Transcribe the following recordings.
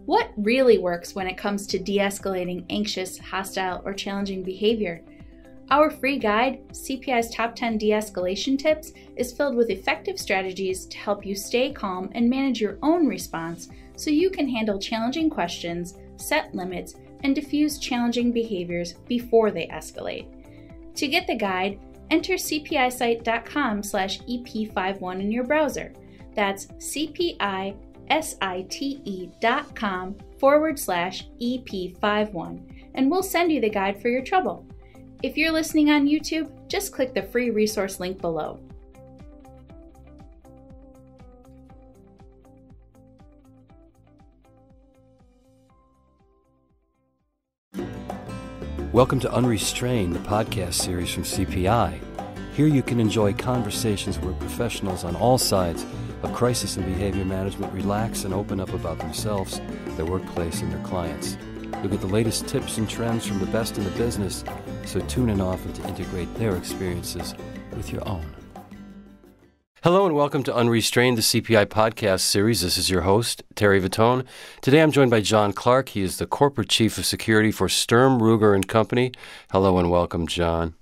What really works when it comes to de-escalating anxious, hostile, or challenging behavior? Our free guide, CPI's Top 10 De-Escalation Tips, is filled with effective strategies to help you stay calm and manage your own response so you can handle challenging questions, set limits, and diffuse challenging behaviors before they escalate. To get the guide, enter cpicite.com/EP51 in your browser. That's cpisite.com/EP51, and we'll send you the guide for your trouble. If you're listening on YouTube, just click the free resource link below. Welcome to Unrestrained, the podcast series from CPI. Here you can enjoy conversations where professionals on all sides of crisis and behavior management relax and open up about themselves, their workplace, and their clients. You'll get the latest tips and trends from the best in the business, so tune in often to integrate their experiences with your own. Hello and welcome to Unrestrained, the CPI podcast series. This is your host, Terry Vittone. Today I'm joined by John Clark. He is the Corporate Chief of Security for Sturm, Ruger & Company. Hello and welcome, John.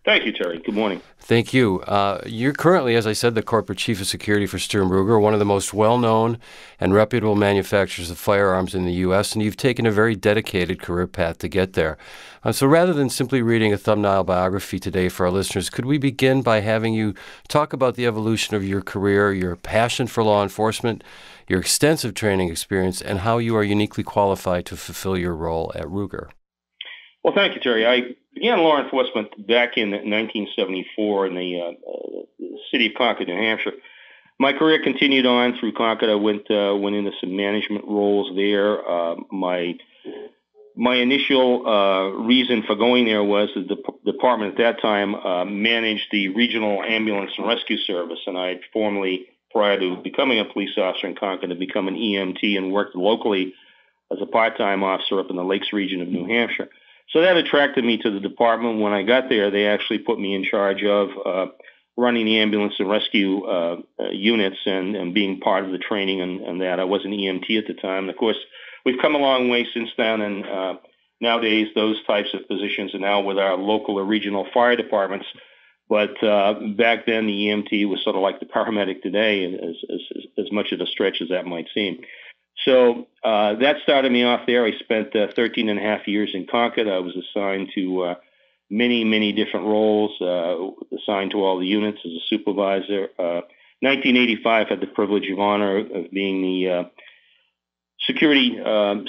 Thank you, Terry. Good morning. Thank you. You're currently, as I said, the Corporate Chief of Security for Sturm Ruger, one of the most well-known and reputable manufacturers of firearms in the U.S., and you've taken a very dedicated career path to get there. So rather than simply reading a thumbnail biography today for our listeners, could we begin by having you talk about the evolution of your career, your passion for law enforcement, your extensive training experience, and how you are uniquely qualified to fulfill your role at Ruger? Well, thank you, Terry. I began law enforcement back in 1974 in the city of Concord, New Hampshire. My career continued on through Concord. I went into some management roles there. My initial reason for going there was that the department at that time managed the regional ambulance and rescue service, and I had formerly, prior to becoming a police officer in Concord, had become an EMT and worked locally as a part-time officer up in the Lakes region of New Hampshire. So that attracted me to the department. When I got there, they actually put me in charge of running the ambulance and rescue units and being part of the training and that. I was an EMT at the time. And of course, we've come a long way since then, and nowadays those types of positions are now with our local or regional fire departments. But back then, the EMT was sort of like the paramedic today, as much of a stretch as that might seem. So that started me off there. I spent 13 and a half years in Concord. I was assigned to many different roles, assigned to all the units as a supervisor. 1985 had the privilege of honor of being the security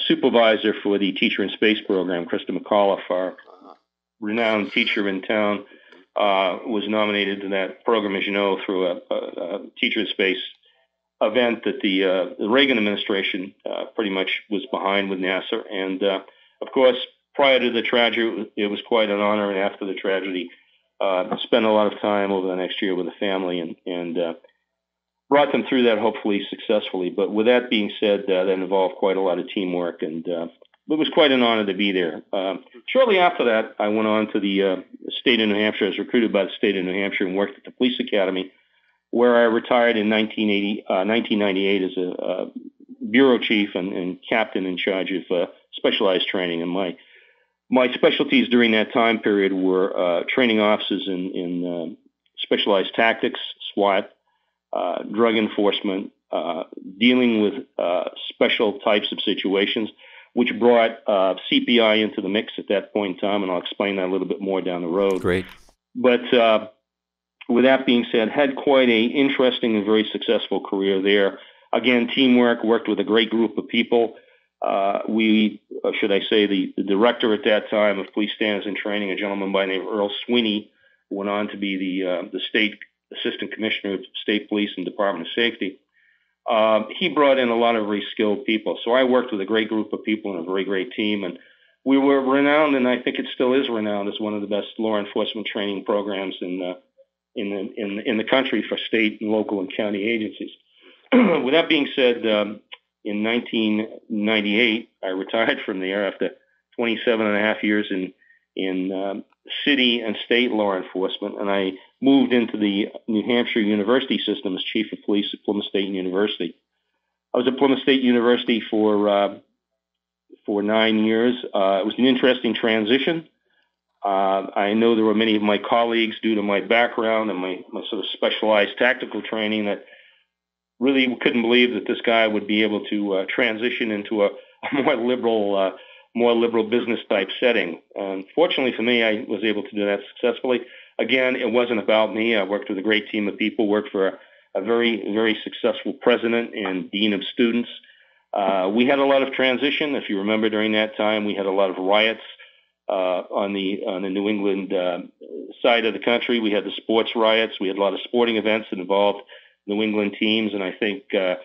supervisor for the Teacher in Space program. Krista McAuliffe, our renowned teacher in town, was nominated to that program, as you know, through a Teacher in Space event that the Reagan administration pretty much was behind with NASA. And, of course, prior to the tragedy, it was quite an honor. And after the tragedy, spent a lot of time over the next year with the family and brought them through that, hopefully successfully. But with that being said, that involved quite a lot of teamwork, and it was quite an honor to be there. Shortly after that, I went on to the state of New Hampshire. I was recruited by the state of New Hampshire and worked at the police academy, where I retired in 1998 as a bureau chief and captain in charge of specialized training. And my specialties during that time period were training officers in specialized tactics, SWAT, drug enforcement, dealing with special types of situations, which brought CPI into the mix at that point in time, and I'll explain that a little bit more down the road. Great. But with that being said, had quite a interesting and very successful career there. Again, teamwork, worked with a great group of people. The director at that time of police standards and training, a gentleman by the name of Earl Sweeney, went on to be the state assistant commissioner of state police and Department of Safety. He brought in a lot of very skilled people. So I worked with a great group of people and a very great team, and we were renowned, and I think it still is renowned, as one of the best law enforcement training programs in the country for state and local and county agencies. With that being said, in 1998, I retired from there after 27 and a half years in city and state law enforcement, and I moved into the New Hampshire University system as chief of police at Plymouth State University. I was at Plymouth State University for for 9 years. It was an interesting transition. I know there were many of my colleagues, due to my background and my sort of specialized tactical training, that really couldn't believe that this guy would be able to transition into a more liberal business type setting. Fortunately for me, I was able to do that successfully. Again, it wasn't about me. I worked with a great team of people, worked for a very, very successful president and dean of students. We had a lot of transition. If you remember, during that time, we had a lot of riots on the New England side of the country. We had the sports riots. We had a lot of sporting events that involved New England teams, and I think that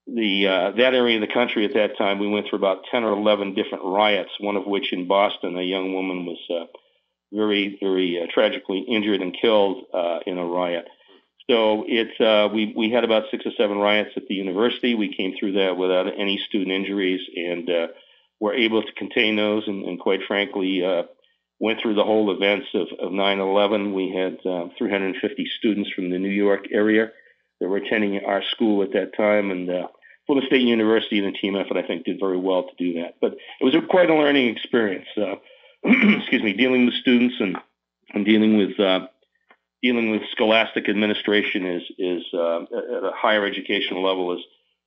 area of the country at that time, we went through about 10 or 11 different riots, one of which in Boston, a young woman was very, very tragically injured and killed in a riot. So we had about 6 or 7 riots at the university. We came through that without any student injuries, and were able to contain those, and quite frankly, went through the whole events of 9/11. We had 350 students from the New York area that were attending our school at that time, and Florida State University and the team effort, I think, did very well to do that. But it was quite a learning experience. Excuse me, dealing with students and dealing with scholastic administration is at a higher educational level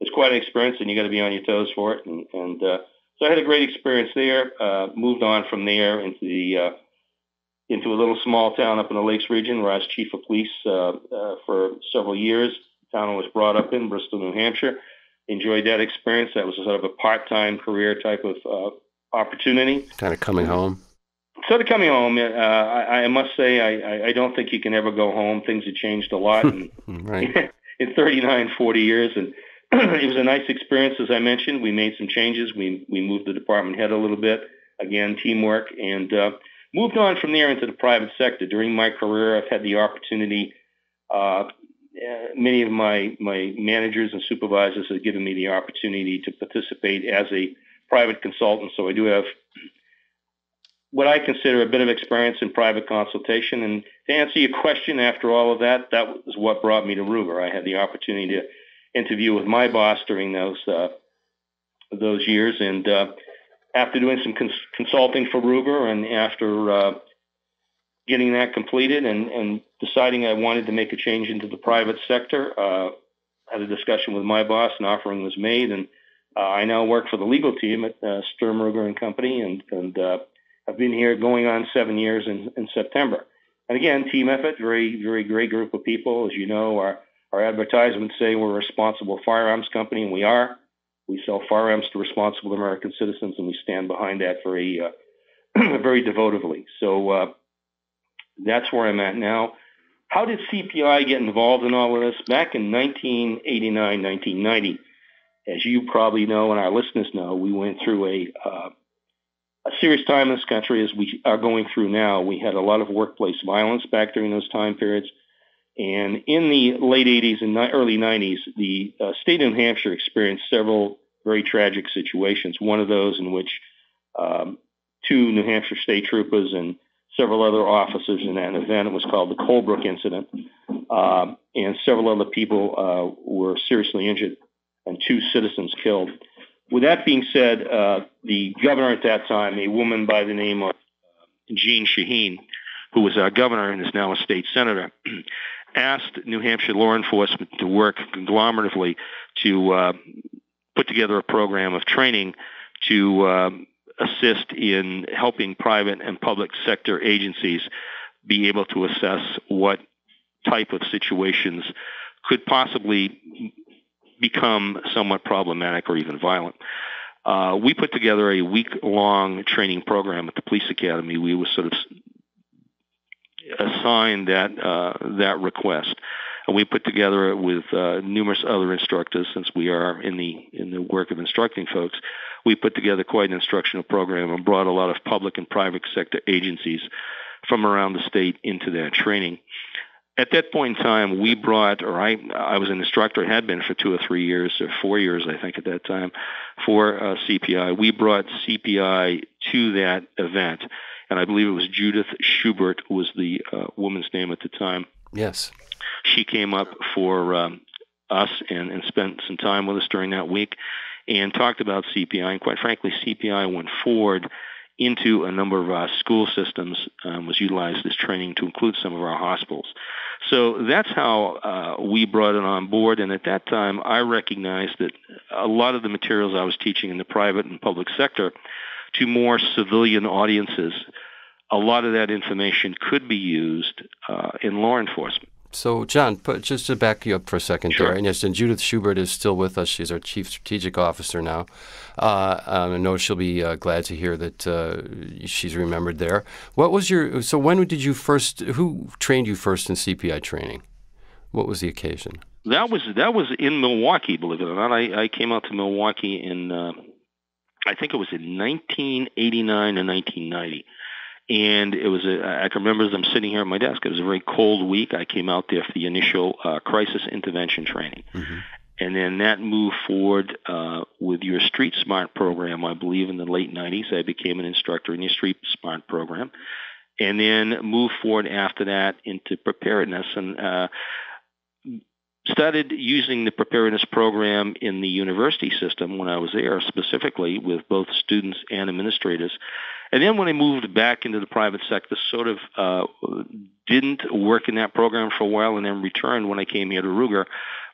is quite an experience, and you got to be on your toes for it. And so I had a great experience there. Moved on from there into a little small town up in the Lakes region where I was chief of police for several years. The town I was brought up in, Bristol, New Hampshire. Enjoyed that experience. That was a sort of a part-time career type of opportunity. Kind of coming home. Sort of coming home. I must say I don't think you can ever go home. Things have changed a lot Right. in 39, 40 years, and it was a nice experience. As I mentioned, we made some changes. We moved the department head a little bit. Again, teamwork, and moved on from there into the private sector. During my career, I've had the opportunity. Many of my managers and supervisors have given me the opportunity to participate as a private consultant. So I do have what I consider a bit of experience in private consultation. And to answer your question, after all of that, that was what brought me to Ruger. I had the opportunity to interview with my boss during those years, and after doing some consulting for Ruger, and after getting that completed and deciding I wanted to make a change into the private sector, had a discussion with my boss, an offering was made, and I now work for the legal team at Sturm, Ruger and Company, and I've been here going on 7 years in September. And again, team effort, very, very great group of people. As you know, our advertisements say we're a responsible firearms company, and we are. We sell firearms to responsible American citizens, and we stand behind that very, very devotedly. So that's where I'm at now. How did CPI get involved in all of this? Back in 1989, 1990, as you probably know and our listeners know, we went through a serious time in this country, as we are going through now. We had a lot of workplace violence back during those time periods. And in the late 80s and early 90s, the state of New Hampshire experienced several very tragic situations. One of those in which 2 New Hampshire state troopers and several other officers in that event, it was called the Colebrook incident, and several other people were seriously injured and 2 citizens killed. With that being said, the governor at that time, a woman by the name of Jean Shaheen, who was our governor and is now a state senator, asked New Hampshire law enforcement to work conglomeratively to put together a program of training to assist in helping private and public sector agencies be able to assess what type of situations could possibly become somewhat problematic or even violent. We put together a week-long training program at the police academy. We were sort of assigned that request, and we put together with numerous other instructors. Since we are in the work of instructing folks, we put together quite an instructional program and brought a lot of public and private sector agencies from around the state into that training. At that point in time, we brought, or I was an instructor, had been for 2 or 3 years, or 4 years, I think, at that time, for CPI. We brought CPI to that event, and I believe it was Judith Schubert was the woman's name at the time. Yes. She came up for us and spent some time with us during that week. and talked about CPI. And quite frankly, CPI went forward into a number of our school systems, was utilized as training to include some of our hospitals. So that's how we brought it on board. And at that time, I recognized that a lot of the materials I was teaching in the private and public sector to more civilian audiences, a lot of that information could be used in law enforcement. So, John, just to back you up for a second Sure. there, and yes, and Judith Schubert is still with us. She's our Chief Strategic Officer now. I know she'll be glad to hear that she's remembered there. What was so when did you who trained you first in CPI training? What was the occasion? That was in Milwaukee, believe it or not. I came out to Milwaukee in, I think it was in 1989 and 1990. And it was I can remember as I'm sitting here at my desk, it was a very cold week. I came out there for the initial crisis intervention training. Mm-hmm. And then that moved forward with your Street Smart program, I believe, in the late 90s. I became an instructor in your Street Smart program. And then moved forward after that into preparedness and started using the preparedness program in the university system when I was there, specifically with both students and administrators. And then when I moved back into the private sector, sort of didn't work in that program for a while, and then returned when I came here to Ruger,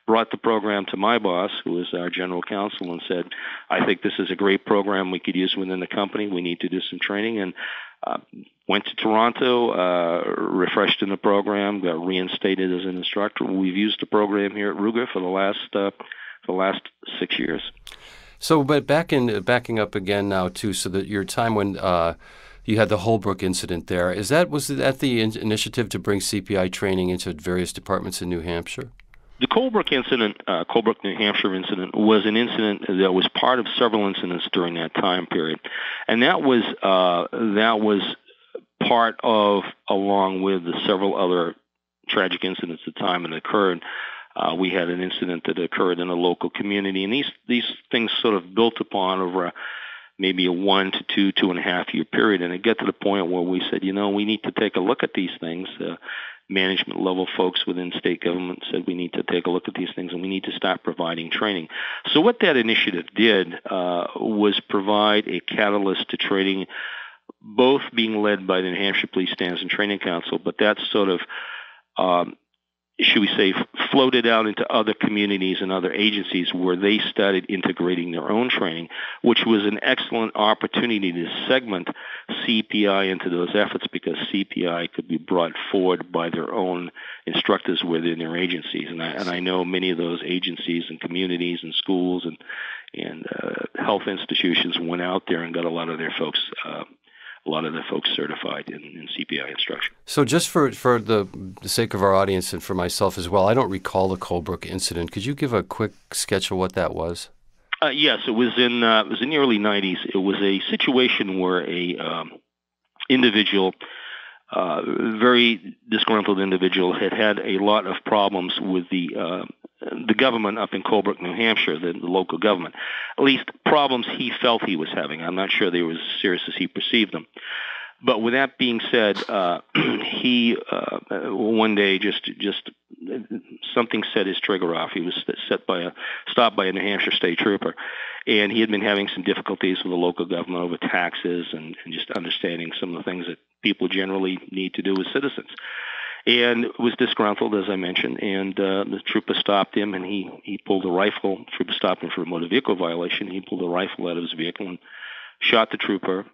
brought the program to my boss, who was our general counsel, and said, I think this is a great program we could use within the company. We need to do some training. And went to Toronto, refreshed in the program, got reinstated as an instructor. We've used the program here at Ruger for the last 6 years. So, but backing up again now too, so that your time when you had the Holbrook incident there, was that the initiative to bring CPI training into various departments in New Hampshire? The Colebrook incident, Colebrook, New Hampshire incident, was an incident that was part of several incidents during that time period, and that was part of, along with the several other tragic incidents at the time that occurred. We had an incident that occurred in a local community, and these things sort of built upon over maybe a 1 to 2.5 year period, and it got to the point where we said, we need to take a look at these things. Management level folks within state government said we need to take a look at these things and we need to start providing training. So what that initiative did was provide a catalyst to training, both being led by the New Hampshire Police Standards and Training Council, but that sort of should we say, floated out into other communities and other agencies where they started integrating their own training, which was an excellent opportunity to segment CPI into those efforts because CPI could be brought forward by their own instructors within their agencies. And I know many of those agencies and communities and schools and health institutions went out there and got a lot of their folks certified in CPI instruction. So just for the sake of our audience and for myself as well, I don't recall the Colebrook incident. Could you give a quick sketch of what that was? Yes, it was in the early 90s. It was a situation where a individual, very disgruntled individual, had a lot of problems with the government up in Colebrook, New Hampshire, the local government. At least problems he felt he was having. I'm not sure they were as serious as he perceived them. But with that being said, he one day just something set his trigger off. He was stopped by a New Hampshire state trooper, and he had been having some difficulties with the local government over taxes and just understanding some of the things that people generally need to do as citizens. And was disgruntled, as I mentioned, and the trooper stopped him, and he pulled a rifle. Trooper stopped him for a motor vehicle violation. He pulled a rifle out of his vehicle and shot the trooper,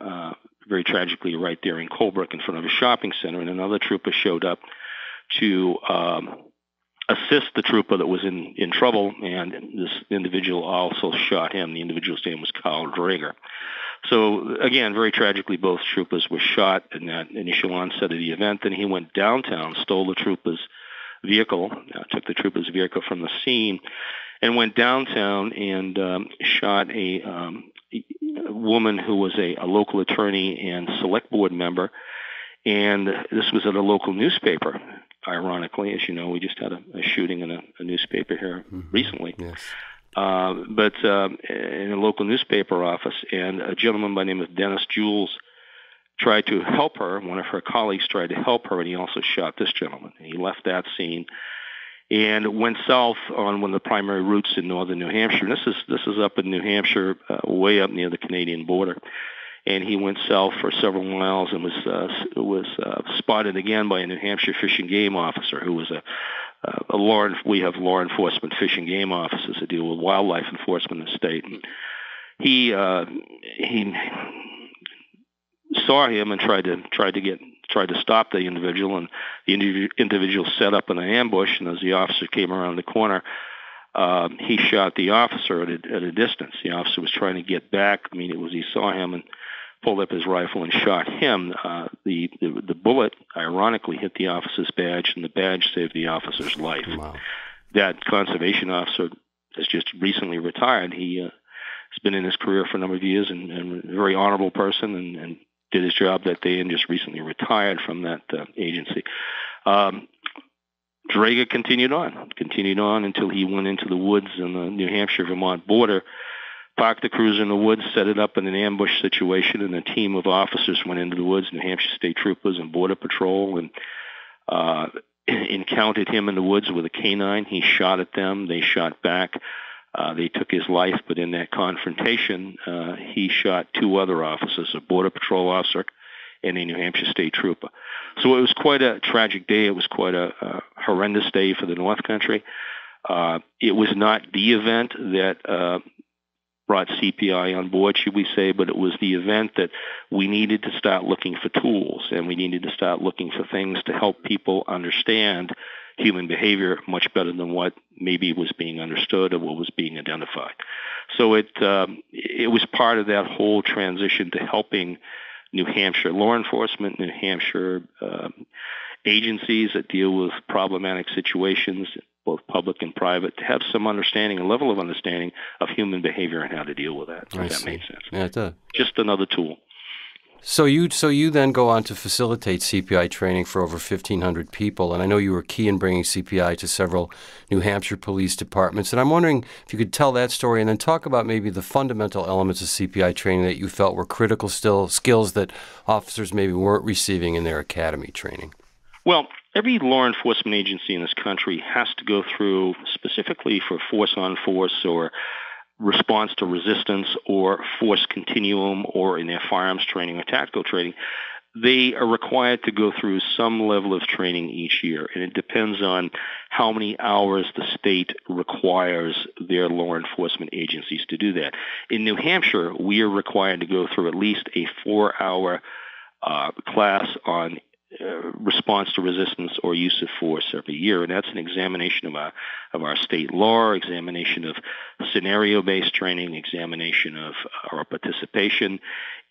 very tragically, right there in Colebrook in front of a shopping center. And another trooper showed up to assist the trooper that was in trouble, and this individual also shot him. The individual's name was Carl Drager. So, again, very tragically, both troopers were shot in that initial onset of the event. Then he went downtown, stole the trooper's vehicle, took the trooper's vehicle from the scene, and went downtown and shot a woman who was a local attorney and select board member. And this was at a local newspaper. Ironically, as you know, we just had a shooting in a newspaper here recently. Yes. But in a local newspaper office, and a gentleman by the name of Dennis Jules tried to help her. One of her colleagues tried to help her, and he also shot this gentleman. And he left that scene and went south on one of the primary routes in northern New Hampshire. And this is up in New Hampshire, way up near the Canadian border. And he went south for several miles and was spotted again by a New Hampshire Fish and Game officer who was we have law enforcement fish and game officers that deal with wildlife enforcement in the state. And he saw him and tried to stop the individual, and the individual set up an ambush. And as the officer came around the corner, he shot the officer at a distance. The officer was trying to get back. I mean, he saw him and pulled up his rifle and shot him. The bullet, ironically, hit the officer's badge, and the badge saved the officer's life. Wow. That conservation officer has just recently retired. He has been in his career for a number of years and a very honorable person and did his job that day and just recently retired from that agency. Drager continued on until he went into the woods on the New Hampshire-Vermont border, parked the cruiser in the woods, set it up in an ambush situation, and a team of officers went into the woods, New Hampshire State Troopers and Border Patrol, and encountered him in the woods with a canine. He shot at them. They shot back. They took his life, but in that confrontation, he shot two other officers, a Border Patrol officer and a New Hampshire State Trooper. So it was quite a tragic day. It was quite a horrendous day for the North Country. It was not the event that brought CPI on board, should we say, but it was the event that we needed to start looking for tools, and we needed to start looking for things to help people understand human behavior much better than what maybe was being understood or what was being identified. So it was part of that whole transition to helping New Hampshire law enforcement, New Hampshire agencies that deal with problematic situations, both public and private, to have some understanding, a level of understanding of human behavior and how to deal with that, if that makes sense. Yeah, it does. Just another tool. So you then go on to facilitate CPI training for over 1,500 people, and I know you were key in bringing CPI to several New Hampshire police departments, and I'm wondering if you could tell that story and then talk about maybe the fundamental elements of CPI training that you felt were critical skills that officers maybe weren't receiving in their academy training. Well, every law enforcement agency in this country has to go through, specifically for force-on-force or response to resistance or force continuum, or in their firearms training or tactical training, they are required to go through some level of training each year. And it depends on how many hours the state requires their law enforcement agencies to do that. In New Hampshire, we are required to go through at least a 4-hour class on response to resistance or use of force every year, and that's an examination of our state law, examination of scenario-based training, examination of our participation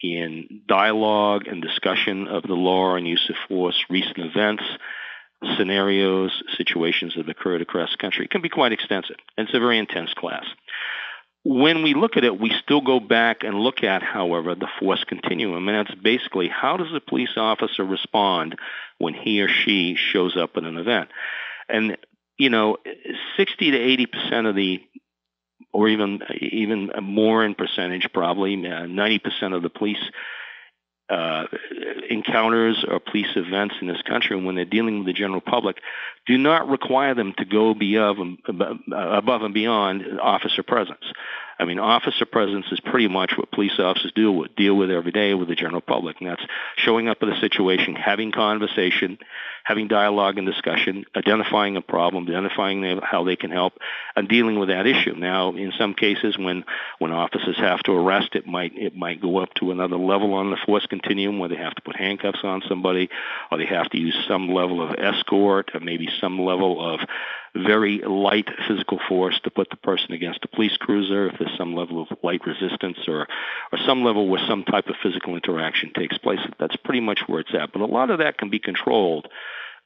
in dialogue and discussion of the law and use of force, recent events, scenarios, situations that have occurred across the country. It can be quite extensive, and it's a very intense class. When we look at it, we still go back and look at, however, the force continuum, and that's basically how does a police officer respond when he or she shows up at an event. And, 60 to 80% of the, or even more in percentage, probably 90% of the police encounters or police events in this country, when they're dealing with the general public, do not require them to go above and beyond officer presence. I mean, officer presence is pretty much what police officers deal with every day with the general public, and that's showing up in a situation, having conversation, having dialogue and discussion, identifying a problem, identifying how they can help, and dealing with that issue. Now, in some cases, when officers have to arrest, it might go up to another level on the force continuum where they have to put handcuffs on somebody, or they have to use some level of escort, or maybe some level of very light physical force to put the person against a police cruiser, if there's some level of light resistance or some level where some type of physical interaction takes place. That's pretty much where it's at. But a lot of that can be controlled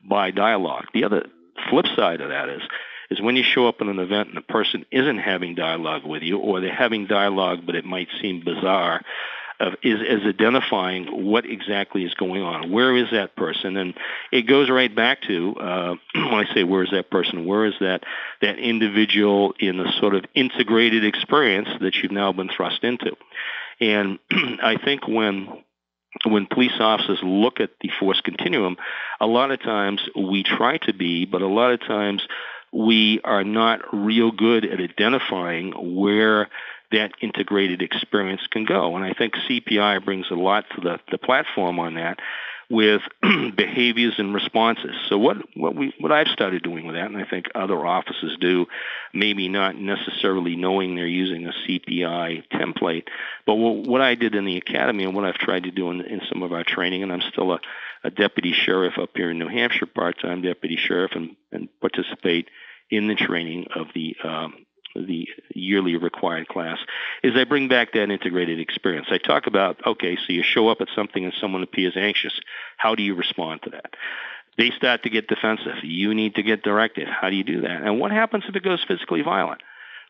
by dialogue. The other flip side of that is when you show up at an event and the person isn't having dialogue with you, or they're having dialogue but it might seem bizarre, is identifying what exactly is going on. Where is that person? And it goes right back to, when I say where is that person, where is that individual in the sort of integrated experience that you've now been thrust into. And I think when police officers look at the force continuum, a lot of times we try to be, but a lot of times we are not real good at identifying where that integrated experience can go. And I think CPI brings a lot to the platform on that with behaviors and responses. So what I've started doing with that, and I think other offices do, maybe not necessarily knowing they're using a CPI template, but what I did in the academy and what I've tried to do in some of our training, and I'm still a deputy sheriff up here in New Hampshire, part-time deputy sheriff, and participate in the training of the yearly required class, is I bring back that integrated experience. I talk about, okay, so you show up at something and someone appears anxious. How do you respond to that? They start to get defensive. You need to get directed. How do you do that? And what happens if it goes physically violent?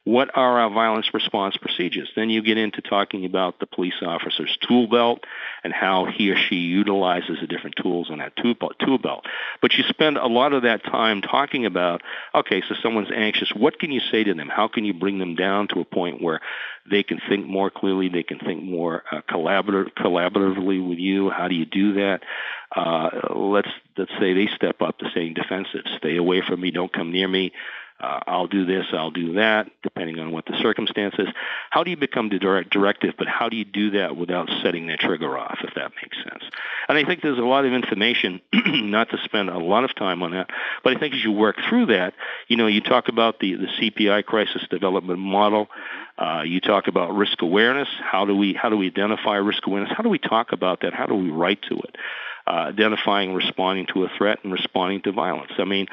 What are our violence response procedures? Then you get into talking about the police officer's tool belt and how he or she utilizes the different tools on that tool belt. But you spend a lot of that time talking about, okay, so someone's anxious. What can you say to them? How can you bring them down to a point where they can think more clearly, they can think more collaboratively with you? How do you do that? Let's say they step up to saying defensive. Stay away from me. Don't come near me. I'll do this, I'll do that, depending on what the circumstance is. How do you become the directive, but how do you do that without setting that trigger off, if that makes sense? And I think there's a lot of information, not to spend a lot of time on that, but I think as you work through that, you talk about the CPI crisis development model. You talk about risk awareness. How do we identify risk awareness? How do we talk about that? How do we write to it? Identifying, responding to a threat, and responding to violence. I mean,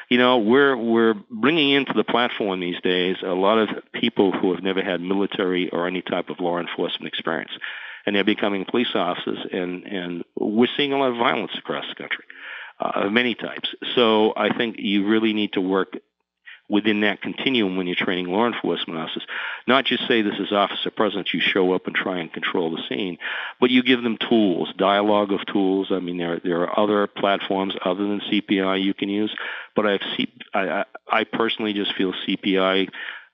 we're bringing into the platform these days a lot of people who have never had military or any type of law enforcement experience, and they're becoming police officers, and we're seeing a lot of violence across the country of many types. So I think you really need to work within that continuum when you're training law enforcement officers. Not just say this is officer presence, you show up and try and control the scene, but you give them tools, dialogue of tools. I mean, there are other platforms other than CPI you can use, but I personally just feel CPI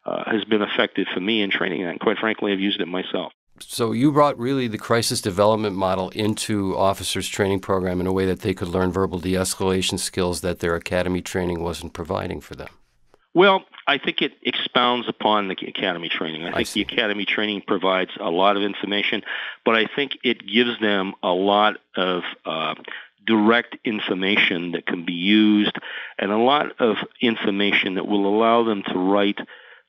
has been effective for me in training that, and quite frankly, I've used it myself. So you brought really the crisis development model into officers' training program in a way that they could learn verbal de-escalation skills that their academy training wasn't providing for them. Well, I think it expounds upon the academy training. I think the academy training provides a lot of information, but I think it gives them a lot of direct information that can be used and a lot of information that will allow them to write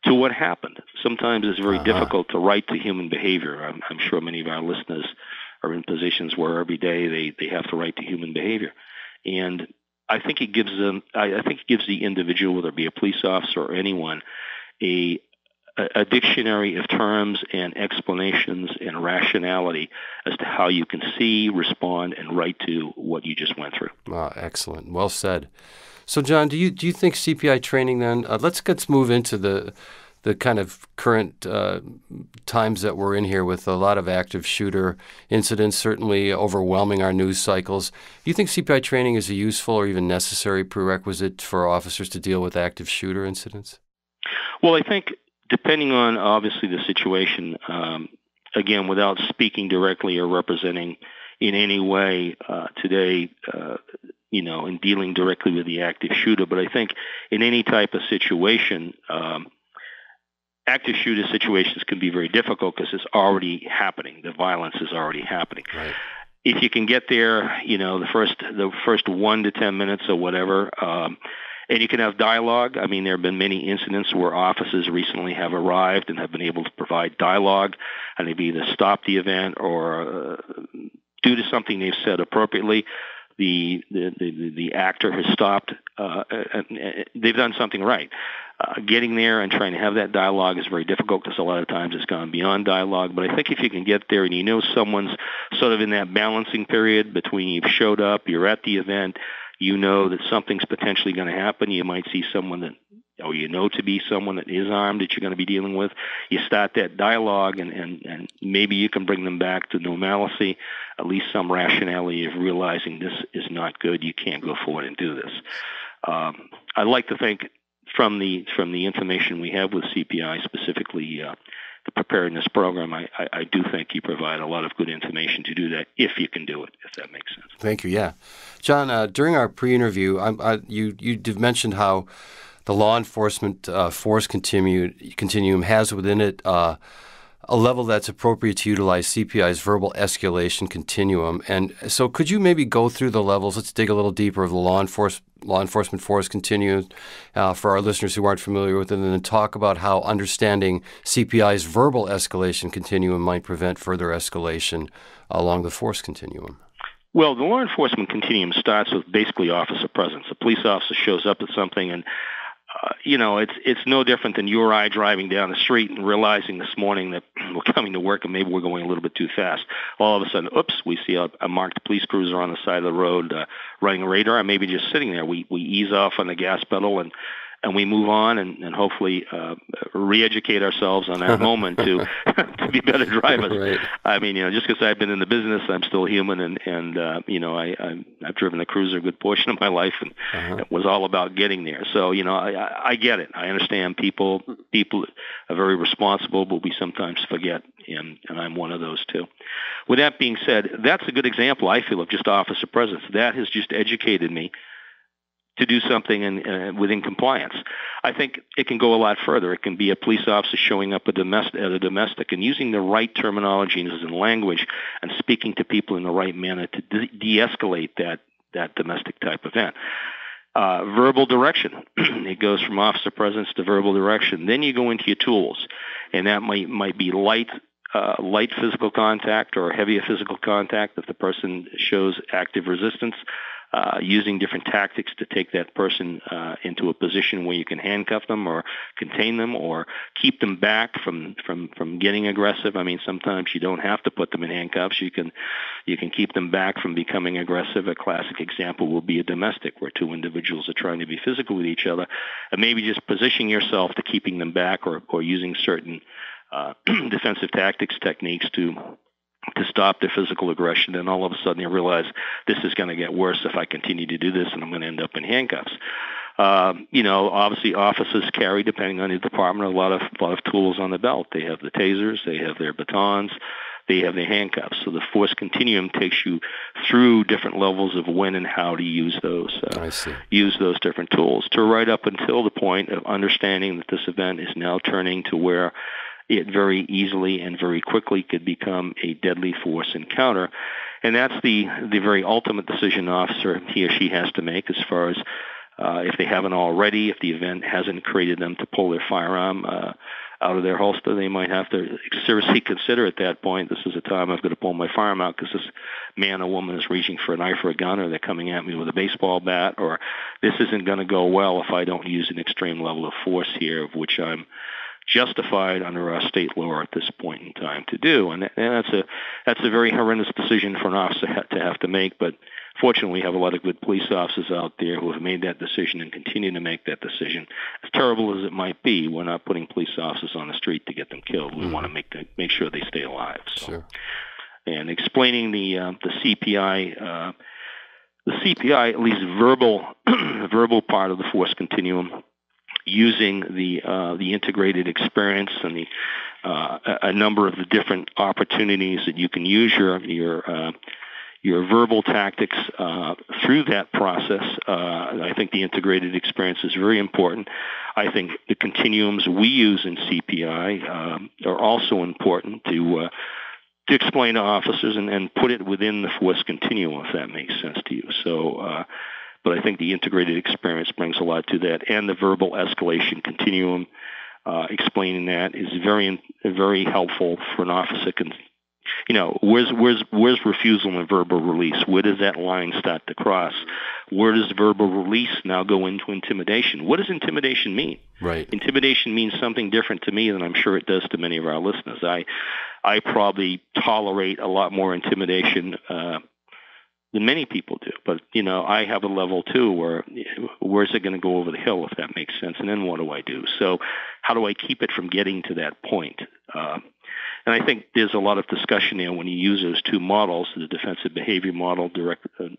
to what happened. Sometimes it's very difficult to write to human behavior. I'm sure many of our listeners are in positions where every day they have to write to human behavior. And I think it gives them. I think it gives the individual, whether it be a police officer or anyone, a dictionary of terms and explanations and rationality as to how you can see, respond, and write to what you just went through. Excellent. Well said. So, John, do you think CPI training then? Let's move into the kind of current times that we're in here with a lot of active shooter incidents, certainly overwhelming our news cycles. Do you think CPI training is a useful or even necessary prerequisite for officers to deal with active shooter incidents? Well, I think depending on, obviously, the situation, again, without speaking directly or representing in any way today, in dealing directly with the active shooter, but I think in any type of situation, active shooter situations can be very difficult because it's already happening. The violence is already happening. Right. If you can get there, the first 1 to 10 minutes or whatever, and you can have dialogue. I mean, there have been many incidents where officers recently have arrived and have been able to provide dialogue, and they've either stopped the event or due to something they've said appropriately, the actor has stopped. And they've done something right. Getting there and trying to have that dialogue is very difficult because a lot of times it's gone beyond dialogue. But I think if you can get there and someone's sort of in that balancing period between you've showed up, you're at the event, you know that something's potentially going to happen. You might see someone that, or to be someone that is armed that you're going to be dealing with. You start that dialogue and maybe you can bring them back to normalcy, at least some rationality of realizing this is not good. You can't go forward and do this. I'd like to think from the information we have with CPI, specifically the preparedness program, I do think you provide a lot of good information to do that if you can do it, if that makes sense. Thank you. Yeah. John, during our pre-interview, you mentioned how the law enforcement force continuum has within it a level that's appropriate to utilize CPI's verbal escalation continuum. And so could you maybe go through the levels? Let's dig a little deeper of the law enforcement force continuum for our listeners who aren't familiar with it, and then talk about how understanding CPI's verbal escalation continuum might prevent further escalation along the force continuum. Well, the law enforcement continuum starts with basically officer presence. A police officer shows up at something, and it's no different than you or I driving down the street and realizing this morning that we're coming to work and maybe we're going a little bit too fast. All of a sudden, we see a marked police cruiser on the side of the road running a radar, and maybe just sitting there. We ease off on the gas pedal and we move on and hopefully re-educate ourselves on that moment to be better drivers. Right. I mean, just because I've been in the business, I'm still human, and I've driven a cruiser a good portion of my life, and it was all about getting there. So, I get it. I understand people are very responsible, but we sometimes forget, and I'm one of those too. With that being said, that's a good example, I feel, of just officer presence. That has just educated me to do something within compliance. I think it can go a lot further. It can be a police officer showing up at a domestic and using the right terminology and language and speaking to people in the right manner to de-escalate that domestic type event. Verbal direction. It goes from officer presence to verbal direction. Then you go into your tools, and that might be light physical contact or heavier physical contact if the person shows active resistance. Using different tactics to take that person into a position where you can handcuff them or contain them or keep them back from getting aggressive. I mean, sometimes you don't have to put them in handcuffs. You can keep them back from becoming aggressive. A classic example will be a domestic where two individuals are trying to be physical with each other, and maybe just positioning yourself to keeping them back or using certain defensive tactics, techniques to stop their physical aggression, and all of a sudden you realize this is going to get worse if I continue to do this, and I'm going to end up in handcuffs. Obviously officers carry, depending on the department, a lot of tools on the belt. They have the tasers, they have their batons, they have their handcuffs. So the force continuum takes you through different levels of when and how to use those. Use those different tools to right up until the point of understanding that this event is now turning to where it very easily and very quickly could become a deadly force encounter. And that's the very ultimate decision an officer, he or she, has to make as far as if they haven't already, if the event hasn't created them to pull their firearm out of their holster, they might have to seriously consider at that point, this is a time I've got to pull my firearm out because this man or woman is reaching for a knife or a gun, or they're coming at me with a baseball bat, or this isn't going to go well if I don't use an extreme level of force here, of which I'm justified under our state law at this point in time to do. And that's a very horrendous decision for an officer to have to make, but fortunately we have a lot of good police officers out there who have made that decision and continue to make that decision. As terrible as it might be, we're not putting police officers on the street to get them killed. We want to make sure they stay alive. So. Sure. And explaining the CPI, at least verbal part of the force continuum, using the integrated experience and a number of the different opportunities that you can use your verbal tactics through that process. I think the integrated experience is very important. I think the continuums we use in CPI are also important to explain to officers and put it within the force continuum, if that makes sense to you. So. But I think the integrated experience brings a lot to that, and the verbal escalation continuum, explaining that is very, very helpful for an officer. Where's refusal and verbal release? Where does that line start to cross? Where does verbal release now go into intimidation? What does intimidation mean? Right. Intimidation means something different to me than I'm sure it does to many of our listeners. I probably tolerate a lot more intimidation than many people do. But, I have a level too where's it going to go over the hill, if that makes sense? And then what do I do? So how do I keep it from getting to that point? And I think there's a lot of discussion there when you use those two models, the defensive behavior model,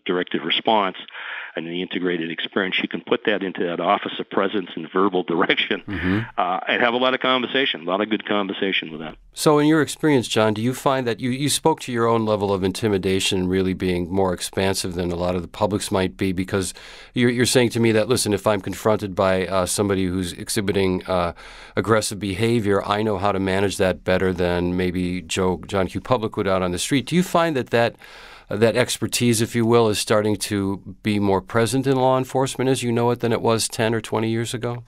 directed response, and the integrated experience, you can put that into that office of presence and verbal direction, and have a lot of conversation, a lot of good conversation with that. So in your experience, John, do you find that you spoke to your own level of intimidation really being more expansive than a lot of the public's might be, because you're saying to me that, listen, if I'm confronted by somebody who's exhibiting aggressive behavior, I know how to manage that better than maybe John Q. Public would out on the street. Do you find that expertise, if you will, is starting to be more present in law enforcement as you know it than it was 10 or 20 years ago?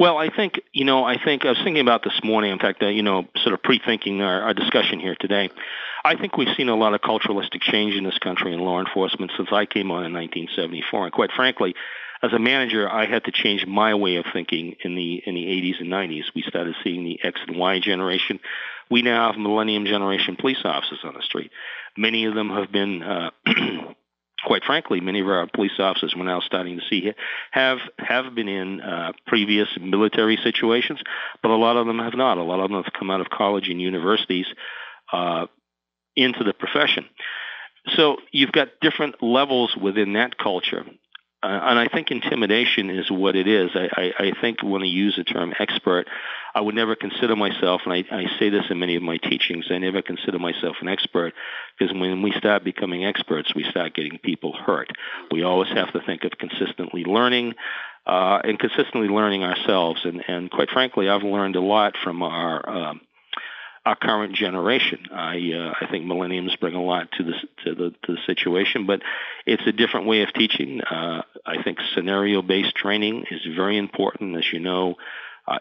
Well, I think I was thinking about this morning, in fact, sort of pre-thinking our discussion here today. I think we've seen a lot of culturalistic change in this country in law enforcement since I came on in 1974. And quite frankly, as a manager, I had to change my way of thinking in the 80s and 90s. We started seeing the X and Y generation. We now have millennium generation police officers on the street. Many of them have been quite frankly, many of our police officers we're now starting to see have been in previous military situations, but a lot of them have not. A lot of them have come out of college and universities into the profession. So you've got different levels within that culture. And I think intimidation is what it is. I think when I use the term expert, I would never consider myself, and I say this in many of my teachings, I never consider myself an expert, because when we start becoming experts, we start getting people hurt. We always have to think of consistently learning and consistently learning ourselves. And quite frankly, I've learned a lot from our current generation. I think millenniums bring a lot to the situation, but it's a different way of teaching. I think scenario-based training is very important. As you know,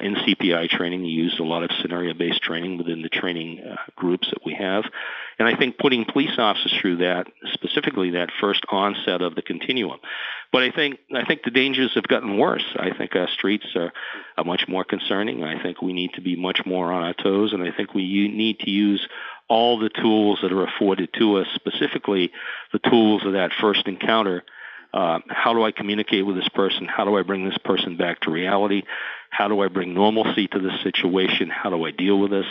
in CPI training, you use a lot of scenario-based training within the training groups that we have. And I think putting police officers through that, specifically that first onset of the continuum. But I think the dangers have gotten worse. I think our streets are much more concerning. I think we need to be much more on our toes, and I think we need to use all the tools that are afforded to us, specifically the tools of that first encounter. How do I communicate with this person? How do I bring this person back to reality? How do I bring normalcy to this situation? How do I deal with this?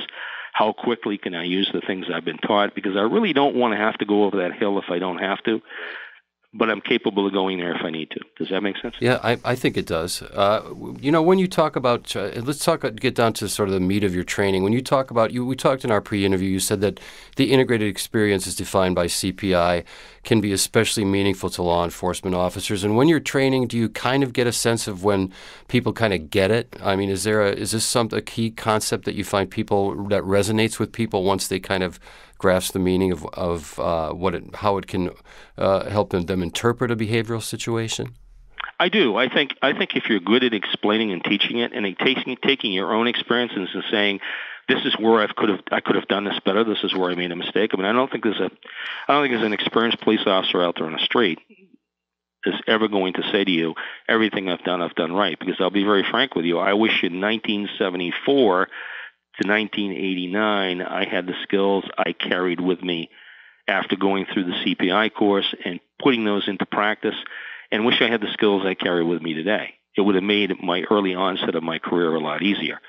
How quickly can I use the things I've been taught? Because I really don't want to have to go over that hill if I don't have to, but I'm capable of going there if I need to. Does that make sense? Yeah, I think it does. When you talk about, get down to sort of the meat of your training. When you talk about, we talked in our pre-interview, you said that the integrated experience as defined by CPI can be especially meaningful to law enforcement officers. And when you're training, do you kind of get a sense of when people kind of get it? I mean, is this a key concept that you find that resonates with people once they kind of grasp the meaning of how it can help them interpret a behavioral situation? I do. I think if you're good at explaining and teaching it, and taking your own experiences and saying, this is where I could have done this better. This is where I made a mistake. I mean, I don't think there's an experienced police officer out there on the street is ever going to say to you, everything I've done right. Because I'll be very frank with you. I wish in 1974 to 1989, I had the skills I carried with me after going through the CPI course and putting those into practice, and wish I had the skills I carry with me today. It would have made my early onset of my career a lot easier.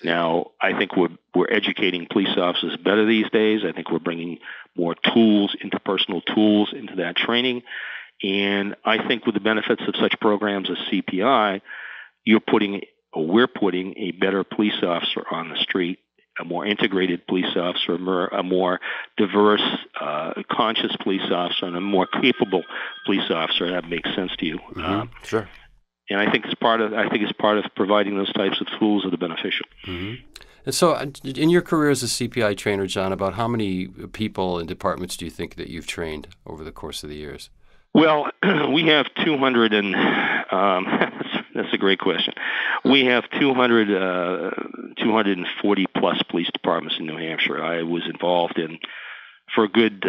Now, I think we're educating police officers better these days. I think we're bringing more tools, interpersonal tools into that training. And I think with the benefits of such programs as CPI, we're putting a better police officer on the street, a more integrated police officer, a more diverse, conscious police officer, and a more capable police officer. That makes sense to you. Sure. And I think it's part of providing those types of tools that are beneficial. Mm-hmm. And so, in your career as a CPI trainer, John, about how many people and departments do you think that you've trained over the course of the years? Well, we have 200 and that's a great question. We have 240 plus police departments in New Hampshire. I was involved for a good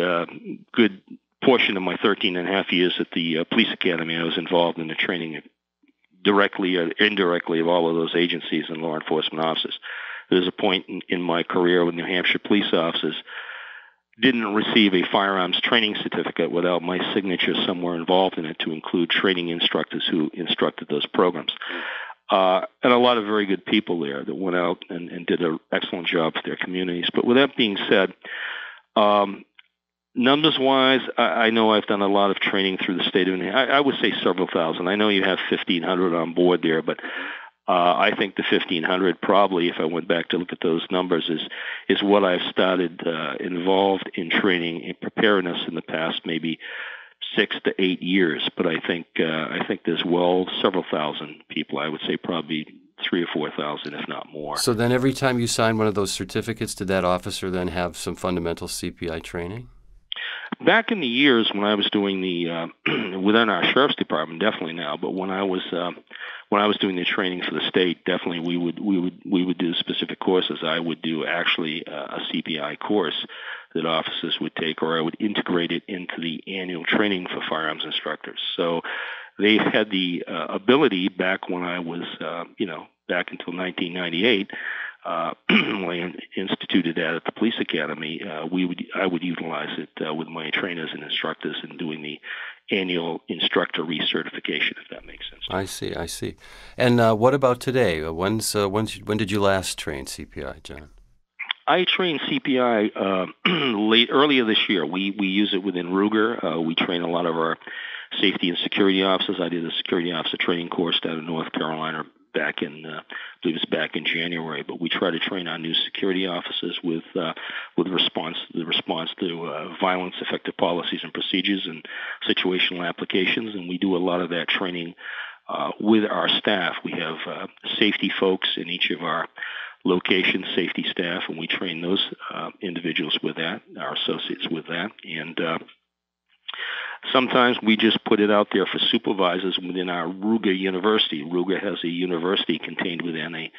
portion of my 13 and a half years at the police academy. I was involved in the training directly or indirectly of all of those agencies and law enforcement officers. There's a point in my career with New Hampshire police officers didn't receive a firearms training certificate without my signature somewhere involved in it to include training instructors who instructed those programs. And a lot of very good people there that went out and did an excellent job for their communities. But with that being said, Numbers-wise, I know I've done a lot of training through the state of New Hampshire. I would say several thousand. I know you have 1,500 on board there, but I think the 1,500 probably, if I went back to look at those numbers, is what I've started involved in training and preparedness in the past maybe 6 to 8 years. But I think there's several thousand people. I would say probably 3,000 or 4,000, if not more. So then every time you sign one of those certificates, did that officer then have some fundamental CPI training? Back in the years when I was doing the within our sheriff's department, definitely now. But when I was doing the training for the state, definitely we would do specific courses. I would do actually a CPI course that officers would take, or I would integrate it into the annual training for firearms instructors. So they had the ability back when I was back until 1998. When I instituted that at the police academy, I would utilize it with my trainers and instructors in doing the annual instructor recertification, if that makes sense. I see. And what about today? When did you last train CPI, John? I trained CPI earlier this year. We use it within Ruger. We train a lot of our safety and security officers. I did a security officer training course down in North Carolina back in, I believe it's back in January. But we try to train our new security officers with the response to violence, effective policies and procedures, and situational applications. And we do a lot of that training with our staff. We have safety folks in each of our location, safety staff, and we train those individuals with that, our associates with that. And sometimes we just put it out there for supervisors within our Ruger University. Ruger has a university contained within a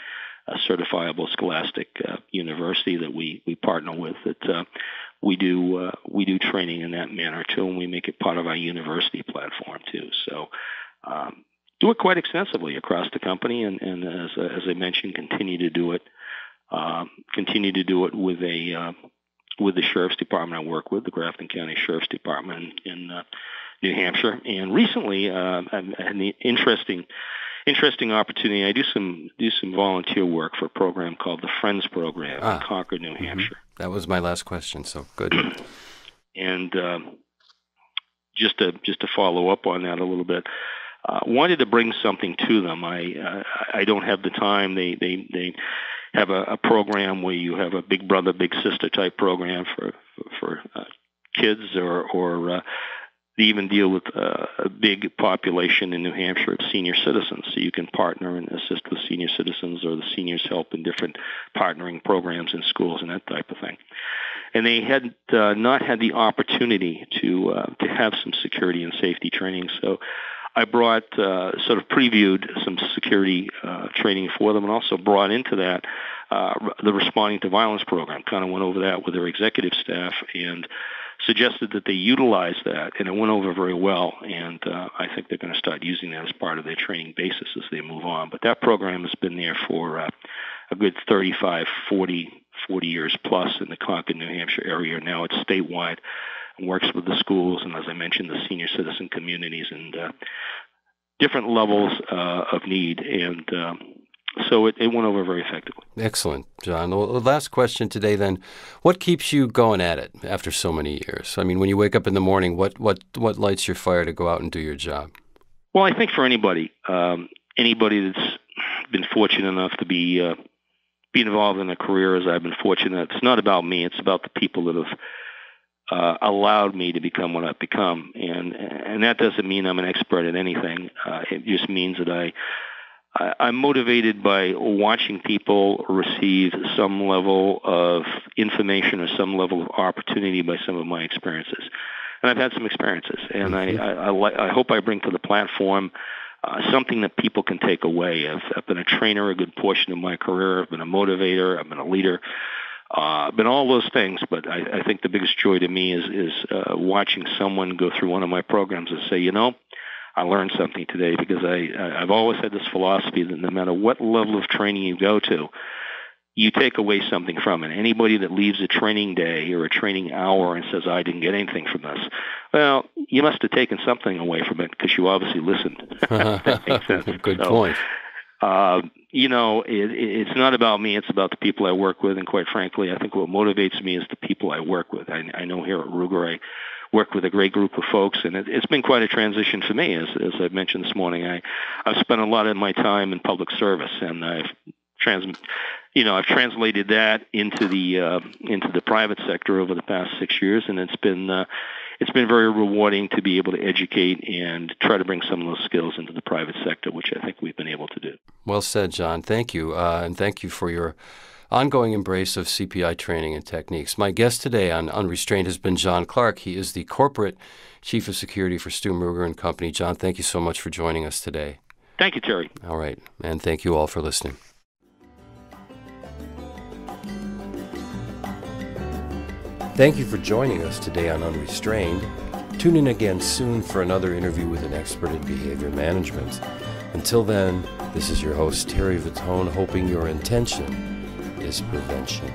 certifiable scholastic university that we partner with. That we do training in that manner too, and we make it part of our university platform too. So do it quite extensively across the company, and as I mentioned, continue to do it with the sheriff's department I work with, the Grafton County Sheriff's Department in New Hampshire. And recently, I had an interesting opportunity. I do some volunteer work for a program called the Friends Program in Concord, New Hampshire. That was my last question. So good. And just to follow up on that a little bit, wanted to bring something to them. I don't have the time. They have a program where you have a big brother, big sister type program for kids, or they even deal with a big population in New Hampshire of senior citizens. So you can partner and assist with senior citizens, or the seniors help in different partnering programs in schools and that type of thing. And they had not had the opportunity to have some security and safety training. So I brought, sort of previewed some security training for them, and also brought into that the Responding to Violence program. Kind of went over that with their executive staff and suggested that they utilize that, and it went over very well. And I think they're going to start using that as part of their training basis as they move on. But that program has been there for a good 35, 40 years plus in the Concord, New Hampshire area. Now it's statewide. Works with the schools and, as I mentioned, the senior citizen communities and different levels of need. And so it went over very effectively. Excellent, John. Well, the last question today then, what keeps you going at it after so many years? I mean, when you wake up in the morning, what lights your fire to go out and do your job? Well, I think for anybody that's been fortunate enough to be involved in a career as I've been fortunate, it's not about me. It's about the people that have allowed me to become what I've become, and that doesn't mean I'm an expert at anything. It just means that I'm motivated by watching people receive some level of information or some level of opportunity by some of my experiences. And I've had some experiences, and I hope I bring to the platform something that people can take away. I've been a trainer a good portion of my career. I've been a motivator. I've been a leader. Been all those things, but I think the biggest joy to me is watching someone go through one of my programs and say, I learned something today, because I've always had this philosophy that no matter what level of training you go to, you take away something from it. Anybody that leaves a training day or a training hour and says, I didn't get anything from this, well, you must have taken something away from it, because you obviously listened. That makes sense. Good point. It's not about me. It's about the people I work with. And quite frankly, I think what motivates me is the people I work with. I know here at Ruger, I work with a great group of folks, and it's been quite a transition for me. As I mentioned this morning, I've spent a lot of my time in public service, and I've translated that into the private sector over the past 6 years, and it's been very rewarding to be able to educate and try to bring some of those skills into the private sector, which I think we've been able to do. Well said, John. Thank you, and thank you for your ongoing embrace of CPI training and techniques. My guest today on Unrestrained has been John Clark. He is the Corporate Chief of Security for Stu Ruger and Company. John, thank you so much for joining us today. Thank you, Terry. All right, and thank you all for listening. Thank you for joining us today on Unrestrained. Tune in again soon for another interview with an expert in behavior management. Until then, this is your host, Terry Vittone, hoping your intention is prevention.